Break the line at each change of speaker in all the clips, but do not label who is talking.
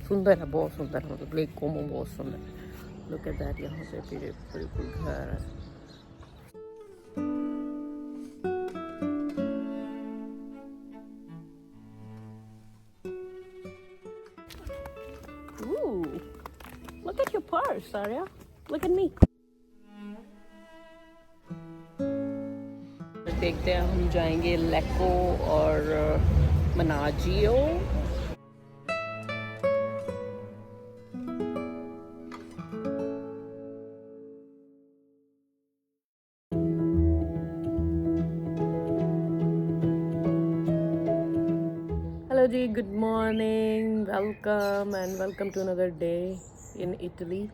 सुंदर है, बहुत सुंदर है, मतलब लेक कोमो बहुत सुंदर है। लुक एट दैट, यहाँ पे फिर बिल्कुल घर है। Ooh, look at your purse, Arya. Look at me. देखते हैं, हम जाएंगे लेको और Menaggio. Hello ji, good morning, welcome and welcome to another day in Italy.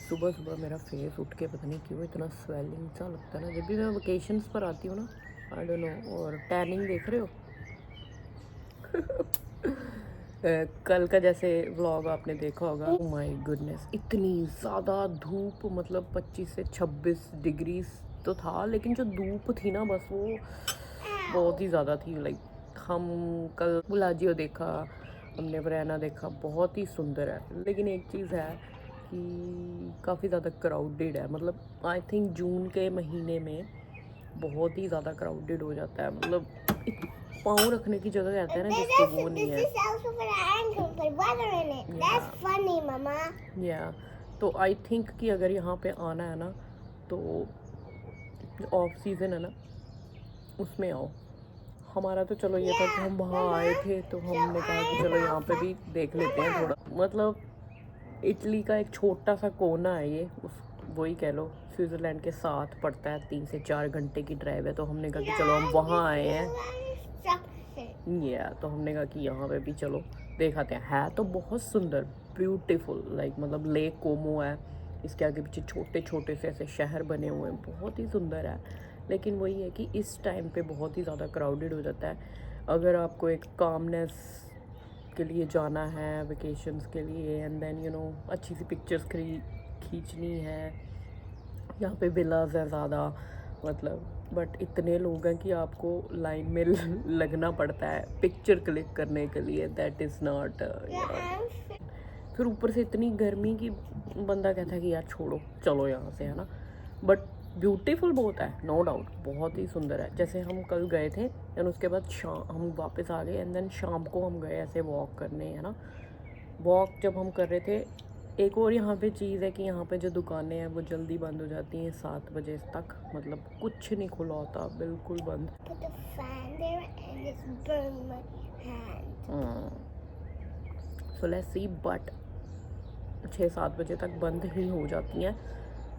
सुबह सुबह मेरा फेस उठ के पता नहीं क्यों इतना स्वेलिंग सा लगता है ना, जब भी मैं वेकेशंस पर आती हूँ ना, आई डोंट नो। और टैनिंग देख रहे हो कल का जैसे व्लॉग आपने देखा होगा, ओह माय गुडनेस, इतनी ज़्यादा धूप, मतलब 25 से 26 डिग्री तो था, लेकिन जो धूप थी ना बस वो बहुत ही ज़्यादा थी। लाइक हम कल बुलाजियो देखा, हमने वरना देखा, बहुत ही सुंदर है। लेकिन एक चीज़ है कि काफ़ी ज़्यादा क्राउडेड है, मतलब आई थिंक जून के महीने में बहुत ही ज़्यादा क्राउडेड हो जाता है, मतलब पाँव रखने की जगह कहते हैं ना जिसको, वो नहीं है। या तो आई थिंक कि अगर यहाँ पे आना है ना तो ऑफ सीज़न है ना उसमें आओ। हमारा तो चलो ये था कि हम वहाँ आए थे तो हमने कहा कि चलो यहाँ पे भी देख लेते हैं थोड़ा, मतलब इटली का एक छोटा सा कोना है ये, उस वही कह लो स्विट्ज़रलैंड के साथ पड़ता है, 3 से 4 घंटे की ड्राइव है। तो हमने कहा कि चलो हम वहाँ आए हैं, या तो हमने कहा कि यहाँ पे भी चलो देख आते हैं। है तो बहुत सुंदर, ब्यूटीफुल, लाइक मतलब लेक कोमो है, इसके आगे पीछे छोटे छोटे से ऐसे शहर बने हुए हैं, बहुत ही सुंदर है। लेकिन वही है कि इस टाइम पे बहुत ही ज़्यादा क्राउडेड हो जाता है। अगर आपको एक कामनेस के लिए जाना है वेकेशंस के लिए, एंड देन यू नो अच्छी सी पिक्चर्स खींचनी है, यहाँ पे विलाज है ज़्यादा, मतलब बट इतने लोग हैं कि आपको लाइन में लगना पड़ता है पिक्चर क्लिक करने के लिए। दैट इज़ नॉट, फिर ऊपर से इतनी गर्मी की बंदा कहता है कि यार छोड़ो चलो यहाँ से, है ना। बट ब्यूटीफुल बहुत है, नो डाउट, बहुत ही सुंदर है। जैसे हम कल गए थे एंड उसके बाद शाम हम वापस आ गए, एंड देन शाम को हम गए ऐसे वॉक करने, है ना। वॉक जब हम कर रहे थे, एक और यहाँ पे चीज़ है कि यहाँ पे जो दुकानें हैं वो जल्दी बंद हो जाती हैं 7 बजे तक, मतलब कुछ नहीं खुला होता, बिल्कुल बंद। सो लेट्स सी, बट 6-7 बजे तक बंद ही हो जाती हैं।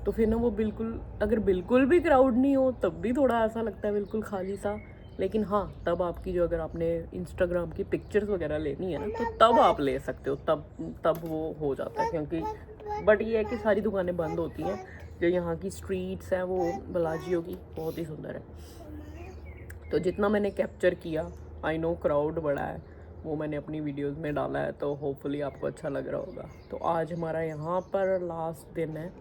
तो फिर ना वो बिल्कुल, अगर बिल्कुल भी क्राउड नहीं हो तब भी थोड़ा ऐसा लगता है बिल्कुल खाली सा। लेकिन हाँ, तब आपकी जो, अगर आपने इंस्टाग्राम की पिक्चर्स वगैरह लेनी है ना तो तब आप ले सकते हो, तब वो हो जाता है, क्योंकि बट ये है कि सारी दुकानें बंद होती हैं। जो यहाँ की स्ट्रीट्स हैं वो बलाजियो की बहुत ही सुंदर है। तो जितना मैंने कैप्चर किया, आई नो क्राउड बड़ा है, वो मैंने अपनी वीडियोस में डाला है, तो होपफुली आपको अच्छा लग रहा होगा। तो आज हमारा यहाँ पर लास्ट दिन है,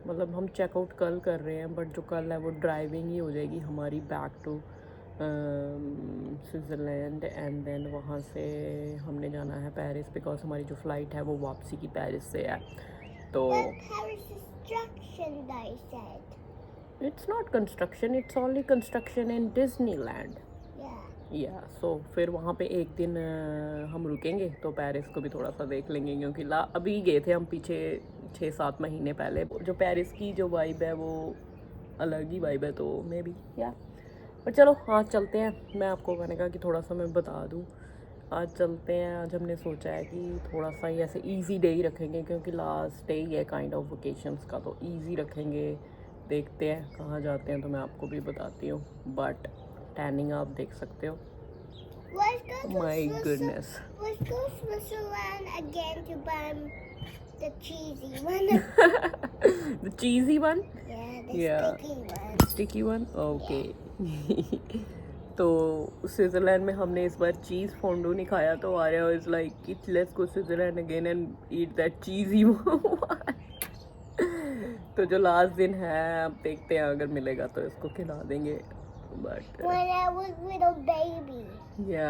मतलब हम चेकआउट कल कर रहे हैं, बट जो कल है वो ड्राइविंग ही हो जाएगी हमारी back to Switzerland, and then वहाँ से हमने जाना है पेरिस, बिकॉज हमारी जो फ़्लाइट है वो वापसी की पेरिस से है। तो it's not construction, it's only construction in Disneyland. या सो फिर वहाँ पे एक दिन हम रुकेंगे, तो पेरिस को भी थोड़ा सा देख लेंगे, क्योंकि अभी गए थे हम पीछे 6-7 महीने पहले। जो पेरिस की जो वाइब है वो अलग ही वाइब है, तो मे बी या, पर चलो आज चलते हैं। मैं आपको, मैंने कहा कि थोड़ा सा मैं बता दूँ, आज चलते हैं। आज हमने सोचा है कि थोड़ा सा ही ऐसे इजी डे ही रखेंगे, क्योंकि लास्ट डे ही है काइंड ऑफ वेकेशंस का, तो इजी रखेंगे। देखते हैं कहाँ जाते हैं, तो मैं आपको भी बताती हूँ। बट टैनिंग आप देख सकते हो, my goodness.
Let's go Switzerland again to buy the cheesy one.
The cheesy one?
Yeah, the
Sticky one? Okay. तो स्विट्ज़रलैंड में हमने इस बार चीज़ फोंडू नहीं खाया, तो Arya is like let's go Switzerland again and eat that cheesy one. तो जो last दिन है, अब देखते हैं अगर मिलेगा तो इसको खिला देंगे। But
when I was little baby.
या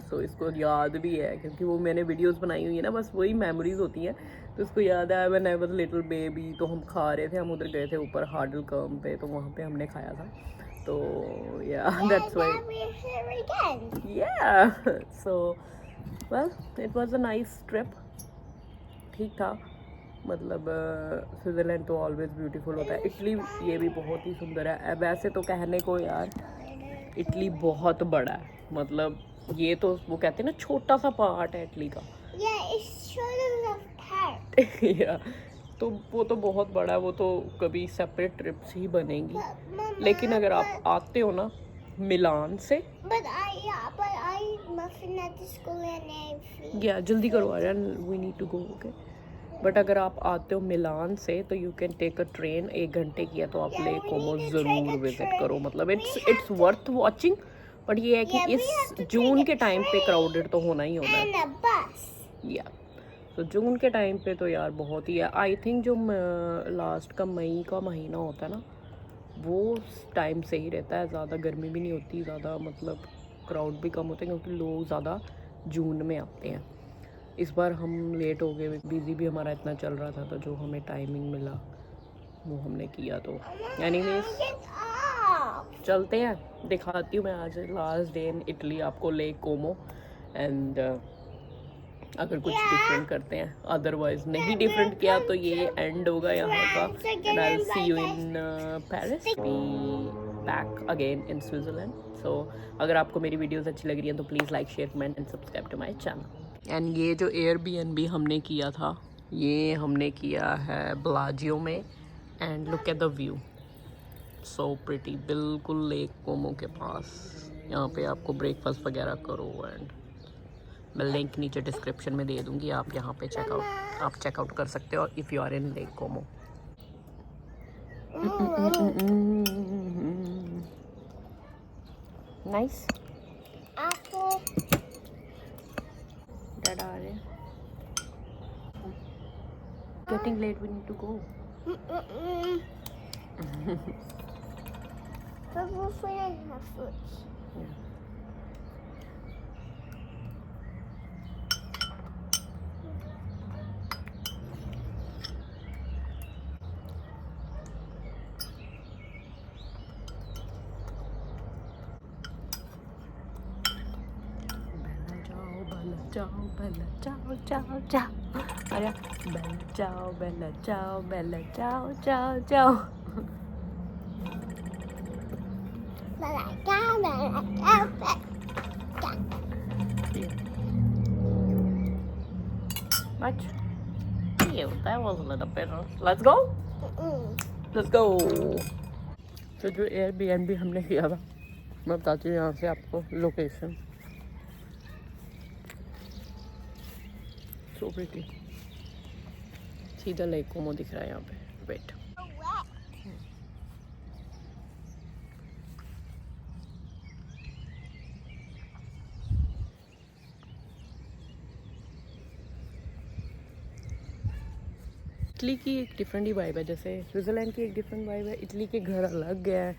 सो इसको याद भी है क्योंकि वो मैंने वीडियोस बनाई हुई है ना, बस वही मेमोरीज होती हैं। तो उसको याद है when I was little baby, तो हम खा रहे थे, हम उधर गए थे ऊपर हार्डल कम पे, तो वहाँ पे हमने खाया था। तो या that's why
Now we're here again.
या so well it was a nice trip. ठीक था, मतलब स्विट्ज़रलैंड तो ऑलवेज ब्यूटीफुल होता है। इटली ये भी बहुत ही सुंदर है। वैसे तो कहने को यार इटली बहुत बड़ा है, मतलब ये तो वो कहते हैं ना छोटा सा पार्ट है इटली का।
Yeah, it's sort of a part.
या तो वो तो बहुत बड़ा है, वो तो कभी सेपरेट ट्रिप्स ही बनेंगी।
Mama,
लेकिन अगर आप आते हो ना मिलान से,
but I muffin at the school and everything.
या जल्दी करो यार, we need to go, okay. But अगर आप आते हो मिलान से तो you can take a train, 1 घंटे की है, तो आप
Yeah,
lake
we
Como
need to take
ज़रूर
a
विजिट
train.
करो। मतलब
We
it's worth watching. But ये है कि
Yeah, we
इस
have to take
जून
a
के टाइम पे
train.
क्राउडेड तो होना ही होना है।
And a bus.
या तो जून के टाइम पे तो यार बहुत ही है। आई थिंक जो लास्ट का मई का महीना होता है ना, वो टाइम सही रहता है, ज़्यादा गर्मी भी नहीं होती, ज़्यादा मतलब क्राउड भी कम होते हैं क्योंकि लोग ज़्यादा जून में आते हैं। इस बार हम लेट हो गए, बिज़ी भी हमारा इतना चल रहा था, तो जो हमें टाइमिंग मिला वो हमने किया। तो एनीवेज
Get up.
चलते हैं, दिखाती हूँ मैं आज लास्ट डे इन इटली आपको लेक कोमो। एंड अगर कुछ डिफरेंट करते हैं, अदरवाइज नहीं डिफरेंट किया तो ये एंड होगा यहाँ का। And I will see you in Paris, be back again in Switzerland. So अगर आपको मेरी वीडियोस अच्छी लग रही हैं तो please like, share, comment and subscribe to my channel. And ये जो एयरबीएनबी हमने किया था, ये हमने किया है ब्लाजियो में। And look at the view, so pretty, बिल्कुल लेक कोमो के पास। यहाँ पे आपको ब्रेकफास्ट वगैरह करो, एंड मैं लिंक नीचे डिस्क्रिप्शन में दे दूँगी, आप यहाँ पे चेकआउट कर सकते हो if you are in Lake Como. Nice.
Apple.
Dad आ रहे हैं। Getting late, we need to go.
But we'll finish our fruits.
Ciao, bella ciao, ciao, ciao. Aria, bella ciao, bella ciao, bella ciao, ciao, ciao. Much? Cute, that was a little bit. Let's go? Let's go. तो जो Airbnb हमने किया था, मैं बताती हूँ यहाँ से आपको लोकेशन। सो प्रिटी, सीधा लेक कोमो दिख रहा है यहाँ पे। वेट, इटली की एक डिफरेंट ही वाइब है, जैसे स्विट्ज़रलैंड की एक डिफरेंट वाइब है, इटली के घर अलग है,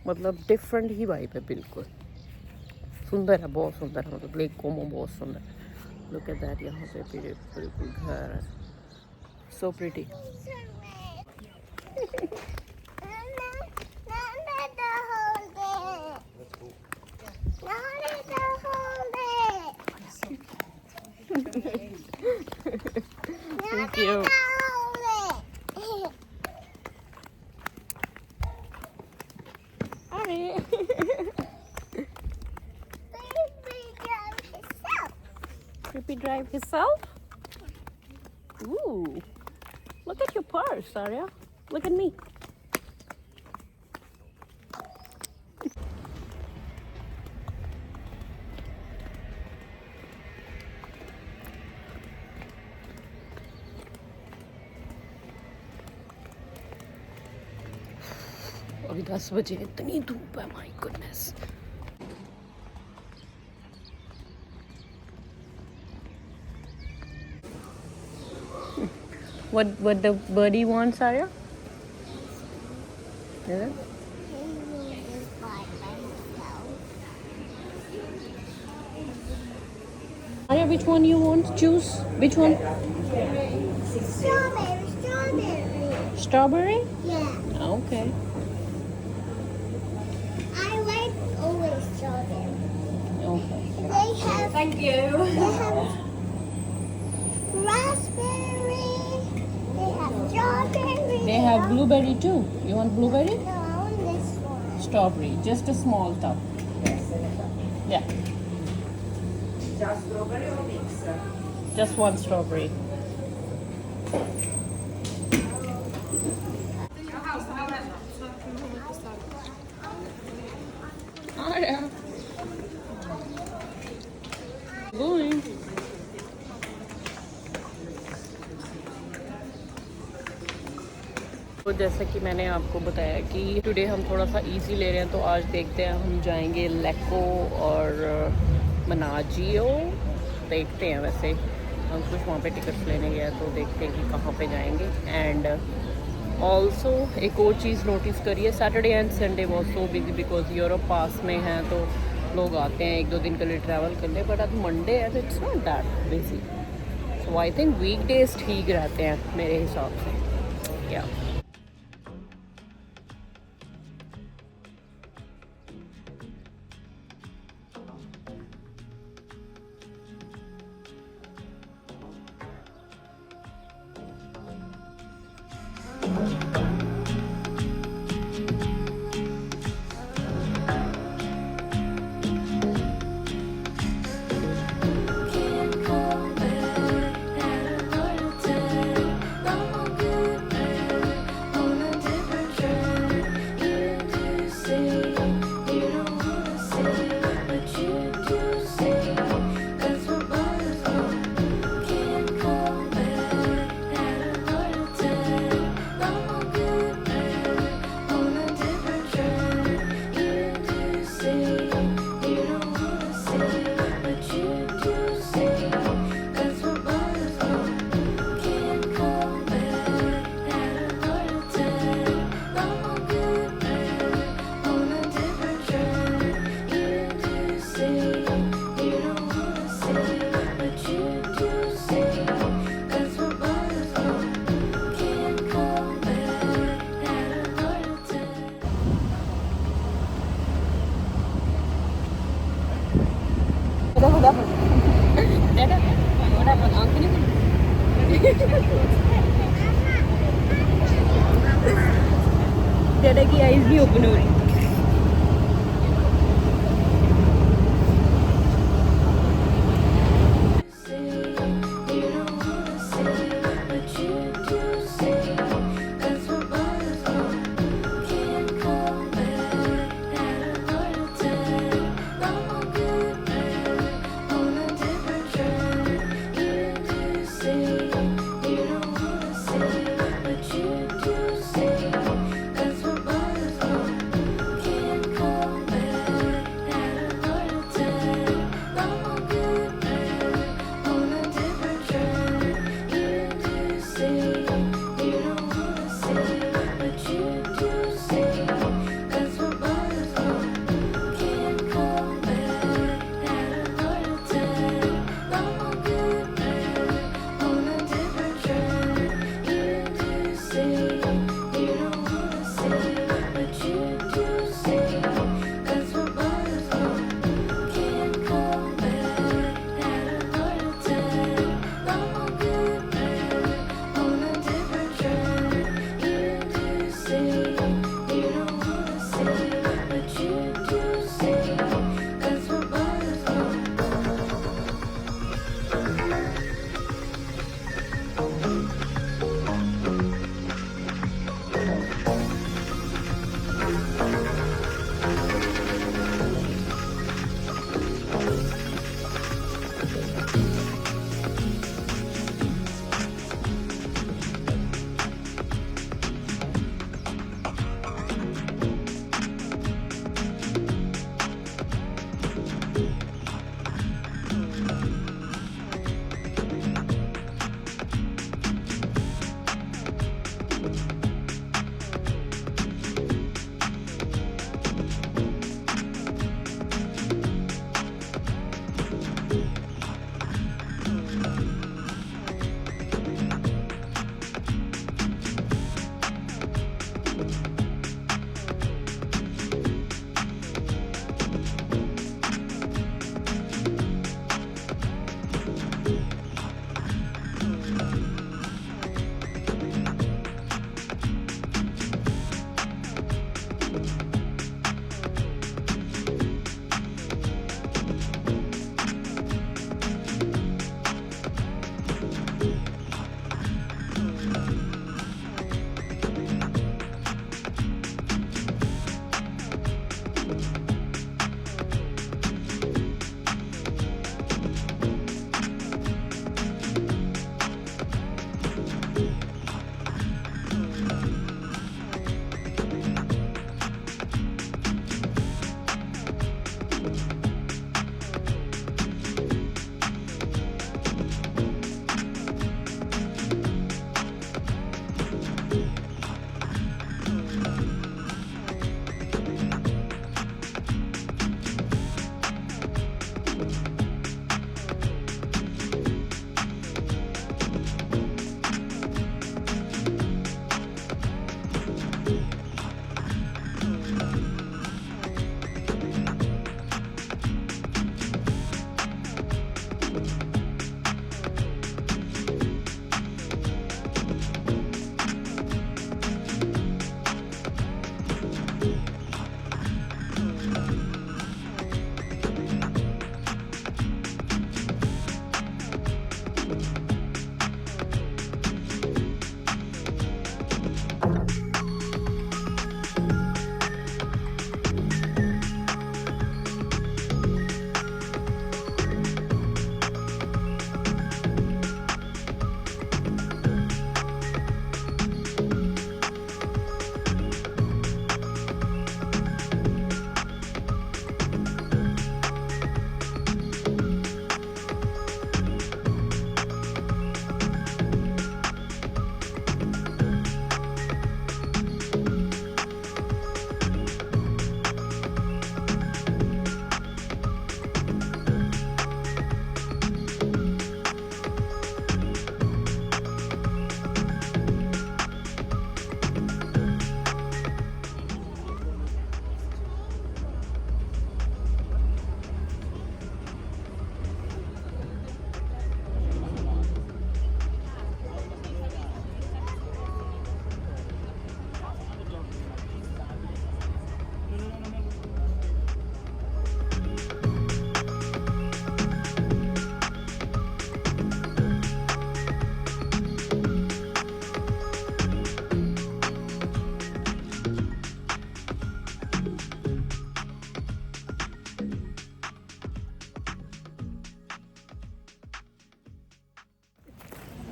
मतलब डिफरेंट ही वाइब है बिल्कुल। सुंदर है, बहुत सुंदर है, मतलब लेक कोमो बहुत सुंदर है। लुक एट दैट, यहाँ पे बिल्कुल घर है। So pretty. Thank you. Creepy drive himself? Ooh, look at your purse, Arya. Look at me. अभी 10 बजे, इतनी धूप है, my goodness. What the birdie wants, Arya? Is it? which one you want? Choose which one?
Strawberry.
Strawberry?
Yeah.
Okay.
I like always strawberry.
Okay.
They have.
Thank you.
They have raspberry. They have strawberry.
They have blueberry too. You want blueberry?
No, I want this one.
Strawberry, just a small tub. Yeah.
Just strawberry or mix?
Just one strawberry. Oh yeah. Going. तो जैसा कि मैंने आपको बताया कि today हम थोड़ा सा इजी ले रहे हैं, तो आज देखते हैं हम जाएंगे लेको और मनाजियो। देखते हैं, वैसे हम कुछ वहाँ पे टिकट्स लेने गए तो देखते हैं कि कहाँ पे जाएंगे। एंड ऑल्सो एक और चीज़ नोटिस करिए, Saturday and Sunday was so busy because Europe पास में है तो लोग आते हैं 1-2 दिन के लिए ट्रैवल करने, बट आज मंडे है तो it's not that busy. So I think weekdays ठीक रहते हैं मेरे हिसाब से। क्या डेडा की आईज भी ओपन हो रही।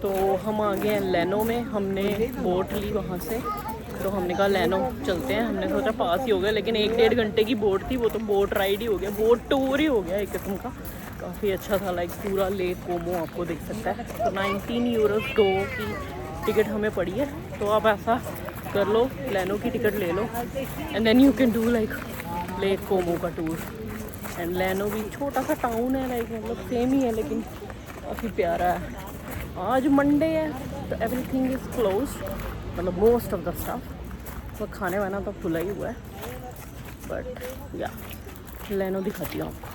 तो हम आ गए हैं लैनो में। हमने बोट ली वहाँ से, तो हमने कहा लैनो चलते हैं। हमने सोचा पास ही हो गया, लेकिन 1-1.5 घंटे की बोट थी, वो तो बोट राइड ही हो गया, बोट टूर ही हो गया एक किस्म का। काफ़ी अच्छा था, लाइक पूरा लेक कोमो आपको दिख सकता है। तो 19 यूरोस 2 की टिकट हमें पड़ी है। तो आप ऐसा कर लो, लैनो की टिकट ले लो and then you can do like Lake Como का टूर। एंड लैनो भी छोटा सा टाउन है, लाइक मतलब सेम ही है, लेकिन काफ़ी प्यारा है। आज मंडे है तो एवरीथिंग इज़ क्लोज, मतलब मोस्ट ऑफ द स्टफ। तो खाने वाना तो खुला ही हुआ है, बट या लैनो दिखाती हूँ आपको।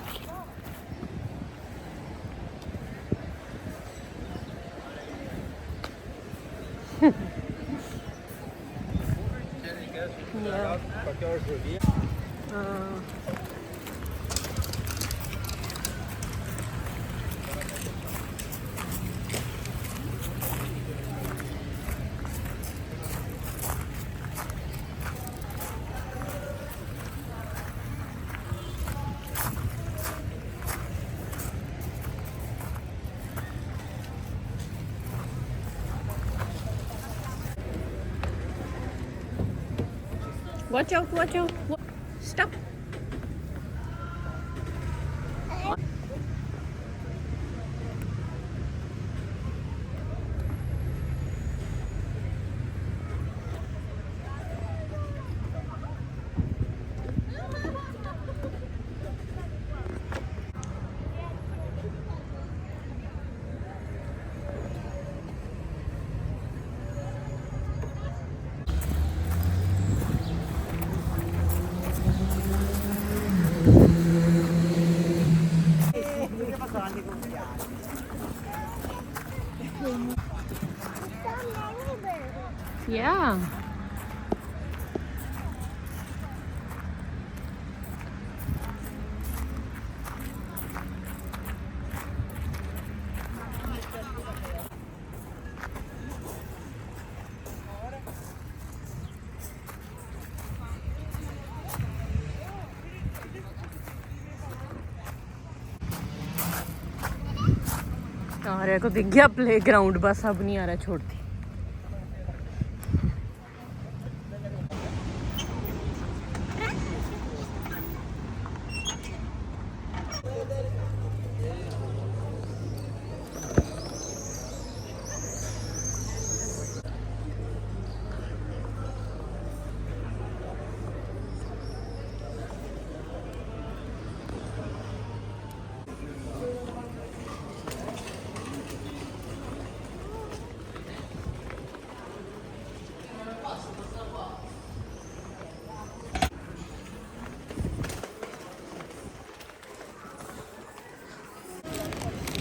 Watch out, watch out. Stop. Yeah. Arya को दिख गया प्लेग्राउंड, बस अब नहीं आ रहा छोड़ती।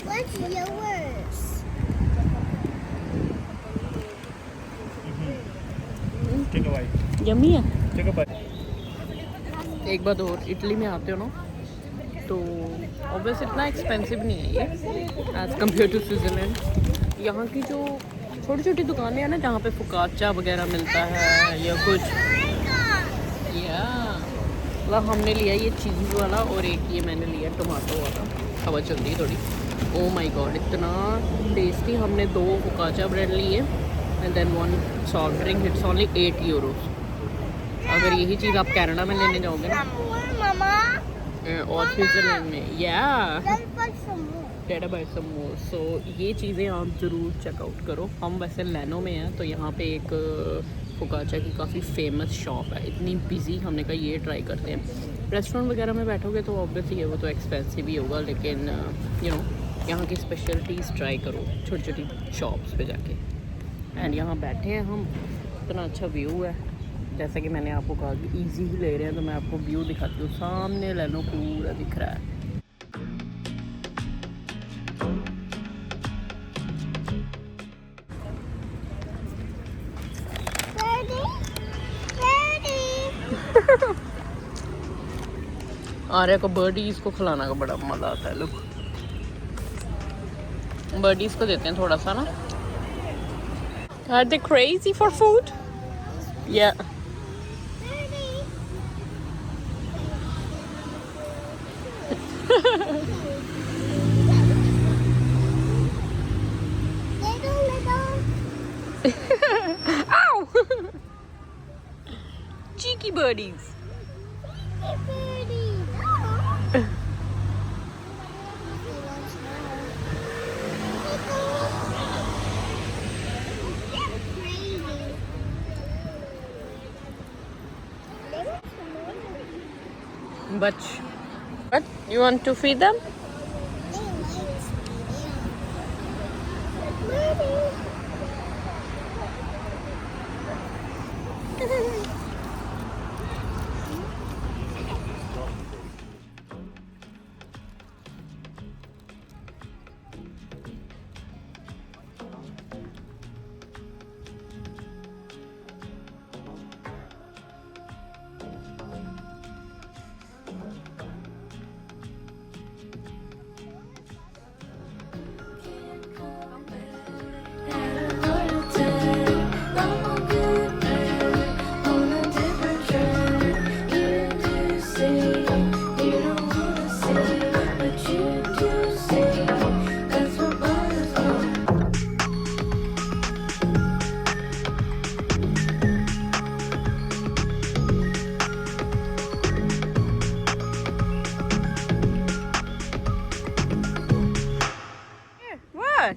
What's yours?
Take a bite.
Yummy है।
Take a bite.
एक बात और, इटली में आते हो ना तो ऑब्वियस इतना एक्सपेंसिव नहीं है ये एज़ कम्पेयर टू स्विट्ज़रलैंड। यहाँ की जो छोटी छोटी दुकानें हैं ना जहाँ पे फुकाचा वगैरह मिलता है या कुछ, या मतलब हमने लिया ये चीज़ वाला और एक ये मैंने लिया टमाटो वाला। हवा चल रही है थोड़ी। ओ माय गॉड इतना टेस्टी। हमने 2 फुकाचा ब्रेड लिए and then 1 soft drink. It's only 8 euros. अगर यही चीज़ आप कनाडा में लेने जाओगे ना
Mama.
और स्विट्ज़रलैंड में, या
Let's buy some more.
डेटा बाय सम मोर। सो ये चीज़ें आप ज़रूर चेकआउट करो। हम वैसे लैनो में हैं तो यहाँ पे एक फुकाचा की काफ़ी फेमस शॉप है। इतनी बिजी, हमने कहा ये ट्राई करते हैं। रेस्टोरेंट वगैरह में बैठोगे तो ऑब्वियसली है वो तो एक्सपेंसिव ही होगा, लेकिन यू नो यहाँ की स्पेशलिटीज़ ट्राई करो छोटी छोटी शॉप्स पे जाके। एंड यहाँ बैठे हैं हम, इतना अच्छा व्यू है। जैसे कि मैंने आपको कहा कि इजी ही ले रहे हैं तो मैं आपको व्यू दिखाती हूँ। सामने लैनो पूरा दिख रहा है।
Ready? Ready?
आर्या को बर्डीज़ को खिलाना का बड़ा मज़ा आता है। लुक, बर्डीज़ को देते हैं थोड़ा सा ना। Are they crazy for food? Yeah.
Ready? Little.
Ow! Cheeky birdies.
Birdie.
But what? You want to feed them? What?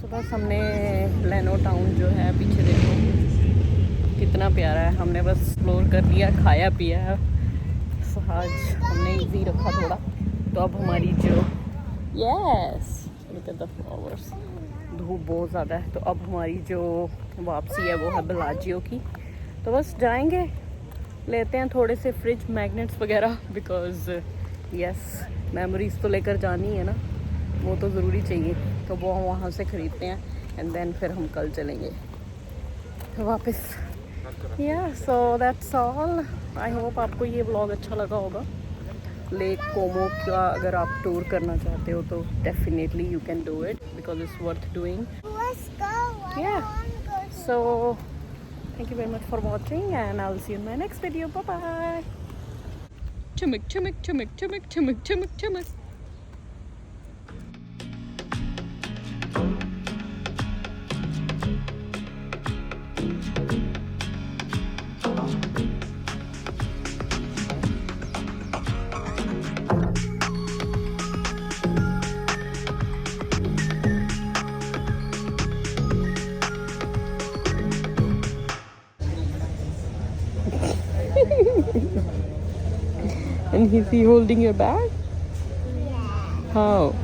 सुबह हमने लैनो टाउन जो है पीछे देखो कितना प्यारा है। हमने बस एक्सप्लोर कर लिया, खाया पिया है। आज हमने इजी रखा थोड़ा। तो अब हमारी जो yes look at the flowers, धूप बहुत ज़्यादा है। तो अब हमारी जो वापसी है वो है बेलाजियो की। तो बस जाएंगे, लेते हैं थोड़े से फ्रिज मैग्नेट्स वगैरह, बिकॉज़ यस मेमोरीज तो लेकर जानी है ना। वो तो ज़रूरी चाहिए, तो वो हम वहाँ से ख़रीदते हैं एंड देन फिर हम कल चलेंगे वापस। या so that's all. I hope आपको ये व्लॉग अच्छा लगा होगा। लेक कोमो का अगर आप टूर करना चाहते हो तो definitely you can do it because it's worth doing.
Let's go. I
Yeah.
want to go.
So thank you very much for watching and I'll see you in my next video. Bye bye. Chumik chumik chumik chumik chumik chumik chumik. And is he holding your bag?
Yeah.
How?